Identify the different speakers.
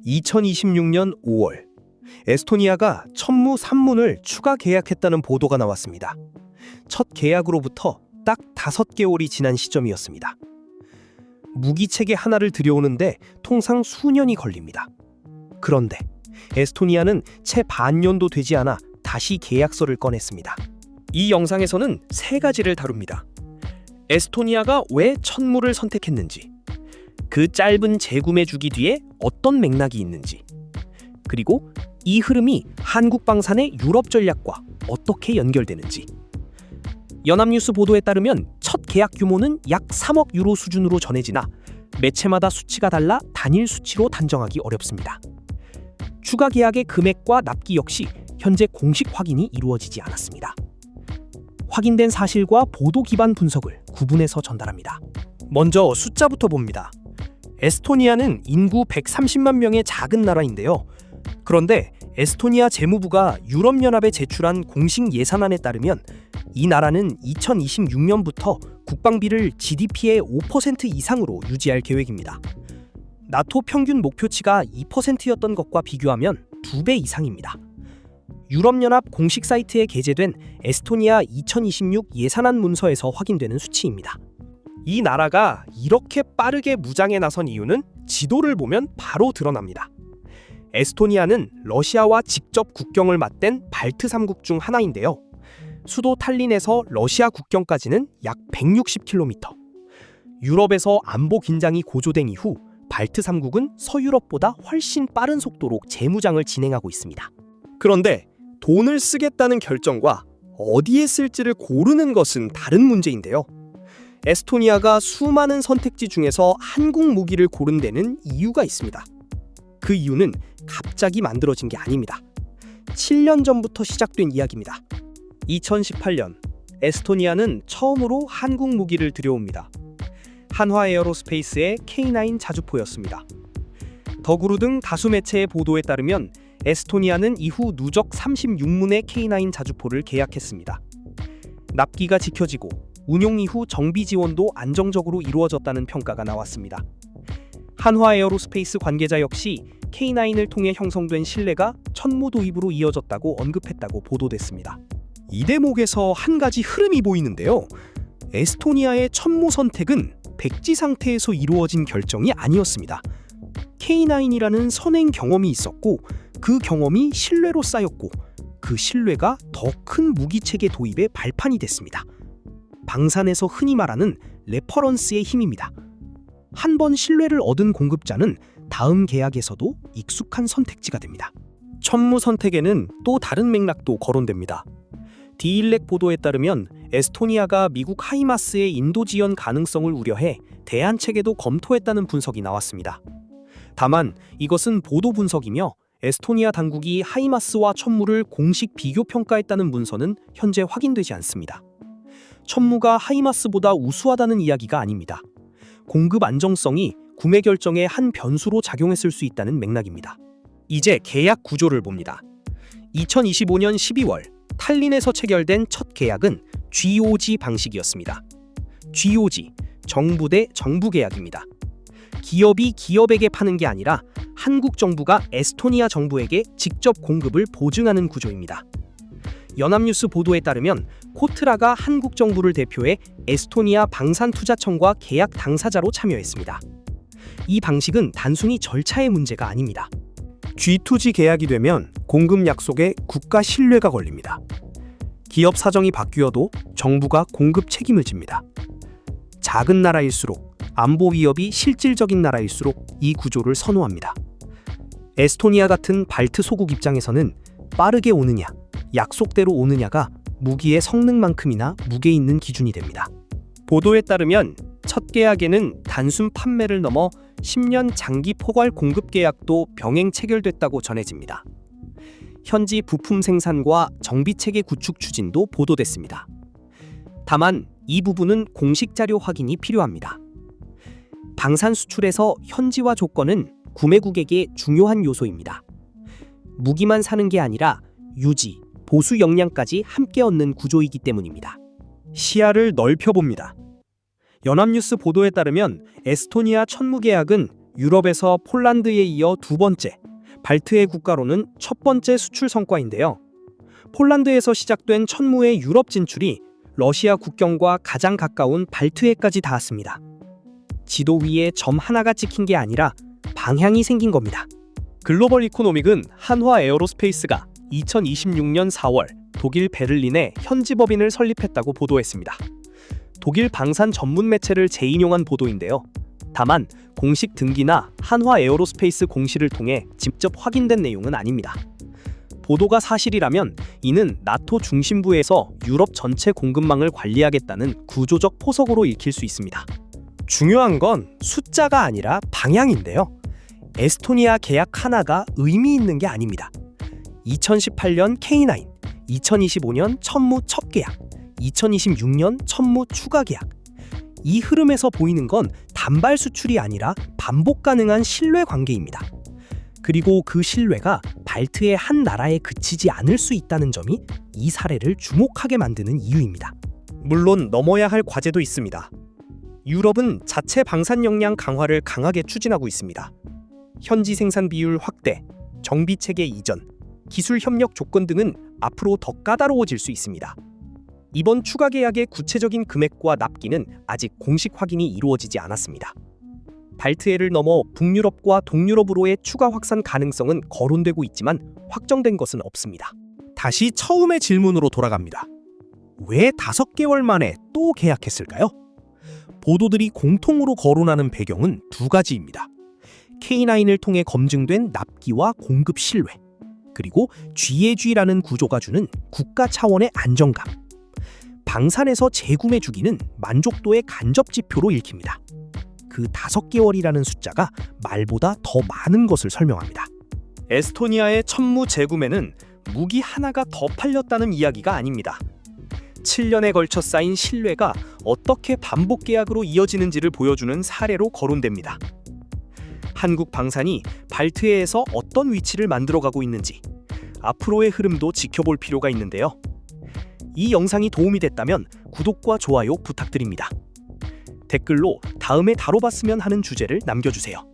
Speaker 1: 2026년 5월, 에스토니아가 천무 3문을 추가 계약했다는 보도가 나왔습니다. 첫 계약으로부터 딱 5개월이 지난 시점이었습니다. 무기체계 하나를 들여오는데 통상 수년이 걸립니다. 그런데 에스토니아는 채 반년도 되지 않아 다시 계약서를 꺼냈습니다. 이 영상에서는 3가지를 다룹니다. 에스토니아가 왜 천무를 선택했는지, 그 짧은 재구매 주기 뒤에 어떤 맥락이 있는지, 그리고 이 흐름이 한국 방산의 유럽 전략과 어떻게 연결되는지. 연합뉴스 보도에 따르면 첫 계약 규모는 약 3억 유로 수준으로 전해지나 매체마다 수치가 달라 단일 수치로 단정하기 어렵습니다. 추가 계약의 금액과 납기 역시 현재 공식 확인이 이루어지지 않았습니다. 확인된 사실과 보도 기반 분석을 구분해서 전달합니다. 먼저 숫자부터 봅니다. 에스토니아는 인구 130만 명의 작은 나라인데요. 그런데 에스토니아 재무부가 유럽연합에 제출한 공식 예산안에 따르면 이 나라는 2026년부터 국방비를 GDP의 5% 이상으로 유지할 계획입니다. 나토 평균 목표치가 2%였던 것과 비교하면 2배 이상입니다. 유럽연합 공식 사이트에 게재된 에스토니아 2026 예산안 문서에서 확인되는 수치입니다. 이 나라가 이렇게 빠르게 무장에 나선 이유는 지도를 보면 바로 드러납니다. 에스토니아는 러시아와 직접 국경을 맞댄 발트 3국 중 하나인데요. 수도 탈린에서 러시아 국경까지는 약 160km. 유럽에서 안보 긴장이 고조된 이후 발트 3국은 서유럽보다 훨씬 빠른 속도로 재무장을 진행하고 있습니다. 그런데 돈을 쓰겠다는 결정과 어디에 쓸지를 고르는 것은 다른 문제인데요. 에스토니아가 수많은 선택지 중에서 한국 무기를 고른 데는 이유가 있습니다. 그 이유는 갑자기 만들어진 게 아닙니다. 7년 전부터 시작된 이야기입니다. 2018년, 에스토니아는 처음으로 한국 무기를 들여옵니다. 한화 에어로스페이스의 K9 자주포였습니다. 더구루 등 다수 매체의 보도에 따르면 에스토니아는 이후 누적 36문의 K9 자주포를 계약했습니다. 납기가 지켜지고 운용 이후 정비 지원도 안정적으로 이루어졌다는 평가가 나왔습니다. 한화 에어로스페이스 관계자 역시 K9을 통해 형성된 신뢰가 천무 도입으로 이어졌다고 언급했다고 보도됐습니다. 이 대목에서 한 가지 흐름이 보이는데요. 에스토니아의 천무 선택은 백지 상태에서 이루어진 결정이 아니었습니다. K9이라는 선행 경험이 있었고 그 경험이 신뢰로 쌓였고 그 신뢰가 더 큰 무기체계 도입의 발판이 됐습니다. 방산에서 흔히 말하는 레퍼런스의 힘입니다. 한 번 신뢰를 얻은 공급자는 다음 계약에서도 익숙한 선택지가 됩니다. 천무 선택에는 또 다른 맥락도 거론됩니다. 디일렉 보도에 따르면 에스토니아가 미국 하이마스의 인도 지원 가능성을 우려해 대안 체계도 검토했다는 분석이 나왔습니다. 다만 이것은 보도 분석이며 에스토니아 당국이 하이마스와 천무를 공식 비교 평가했다는 문서는 현재 확인되지 않습니다. 천무가 하이마스보다 우수하다는 이야기가 아닙니다. 공급 안정성이 구매 결정의 한 변수로 작용했을 수 있다는 맥락입니다. 이제 계약 구조를 봅니다. 2025년 12월 탈린에서 체결된 첫 계약은 GOG 방식이었습니다. GOG, 정부 대 정부 계약입니다. 기업이 기업에게 파는 게 아니라 한국 정부가 에스토니아 정부에게 직접 공급을 보증하는 구조입니다. 연합뉴스 보도에 따르면 코트라가 한국 정부를 대표해 에스토니아 방산투자청과 계약 당사자로 참여했습니다. 이 방식은 단순히 절차의 문제가 아닙니다. G2G 계약이 되면 공급 약속에 국가 신뢰가 걸립니다. 기업 사정이 바뀌어도 정부가 공급 책임을 집니다. 작은 나라일수록 안보 위협이 실질적인 나라일수록 이 구조를 선호합니다. 에스토니아 같은 발트 소국 입장에서는 빠르게 오느냐, 약속대로 오느냐가 무기의 성능만큼이나 무게 있는 기준이 됩니다. 보도에 따르면 첫 계약에는 단순 판매를 넘어 10년 장기 포괄 공급 계약도 병행 체결됐다고 전해집니다. 현지 부품 생산과 정비 체계 구축 추진도 보도됐습니다. 다만 이 부분은 공식 자료 확인이 필요합니다. 방산 수출에서 현지화 조건은 구매국에게 중요한 요소입니다. 무기만 사는 게 아니라 유지, 보수 역량까지 함께 얻는 구조이기 때문입니다. 시야를 넓혀봅니다. 연합뉴스 보도에 따르면 에스토니아 천무 계약은 유럽에서 폴란드에 이어 두 번째, 발트해 국가로는 첫 번째 수출 성과인데요. 폴란드에서 시작된 천무의 유럽 진출이 러시아 국경과 가장 가까운 발트해까지 닿았습니다. 지도 위에 점 하나가 찍힌 게 아니라 방향이 생긴 겁니다. 글로벌 이코노믹은 한화 에어로스페이스가 2026년 4월 독일 베를린에 현지 법인을 설립했다고 보도했습니다. 독일 방산 전문 매체를 재인용한 보도인데요. 다만 공식 등기나 한화 에어로스페이스 공시를 통해 직접 확인된 내용은 아닙니다. 보도가 사실이라면 이는 나토 중심부에서 유럽 전체 공급망을 관리하겠다는 구조적 포석으로 읽힐 수 있습니다. 중요한 건 숫자가 아니라 방향인데요. 에스토니아 계약 하나가 의미 있는 게 아닙니다. 2018년 K9, 2025년 천무 첫 계약, 2026년 천무 추가 계약. 이 흐름에서 보이는 건 단발 수출이 아니라 반복 가능한 신뢰 관계입니다. 그리고 그 신뢰가 발트의 한 나라에 그치지 않을 수 있다는 점이 이 사례를 주목하게 만드는 이유입니다. 물론 넘어야 할 과제도 있습니다. 유럽은 자체 방산 역량 강화를 강하게 추진하고 있습니다. 현지 생산 비율 확대, 정비 체계 이전, 기술 협력 조건 등은 앞으로 더 까다로워질 수 있습니다. 이번 추가 계약의 구체적인 금액과 납기는 아직 공식 확인이 이루어지지 않았습니다. 발트해를 넘어 북유럽과 동유럽으로의 추가 확산 가능성은 거론되고 있지만 확정된 것은 없습니다. 다시 처음의 질문으로 돌아갑니다. 왜 5개월 만에 또 계약했을까요? 보도들이 공통으로 거론하는 배경은 두 가지입니다. K9을 통해 검증된 납기와 공급 신뢰, 그리고 GAG라는 구조가 주는 국가 차원의 안정감. 방산에서 재구매 주기는 만족도의 간접 지표로 읽힙니다. 그 5개월이라는 숫자가 말보다 더 많은 것을 설명합니다. 에스토니아의 천무 재구매는 무기 하나가 더 팔렸다는 이야기가 아닙니다. 7년에 걸쳐 쌓인 신뢰가 어떻게 반복 계약으로 이어지는지를 보여주는 사례로 거론됩니다. 한국 방산이 발트해에서 어떤 위치를 만들어가고 있는지 앞으로의 흐름도 지켜볼 필요가 있는데요. 이 영상이 도움이 됐다면 구독과 좋아요 부탁드립니다. 댓글로 다음에 다뤄봤으면 하는 주제를 남겨주세요.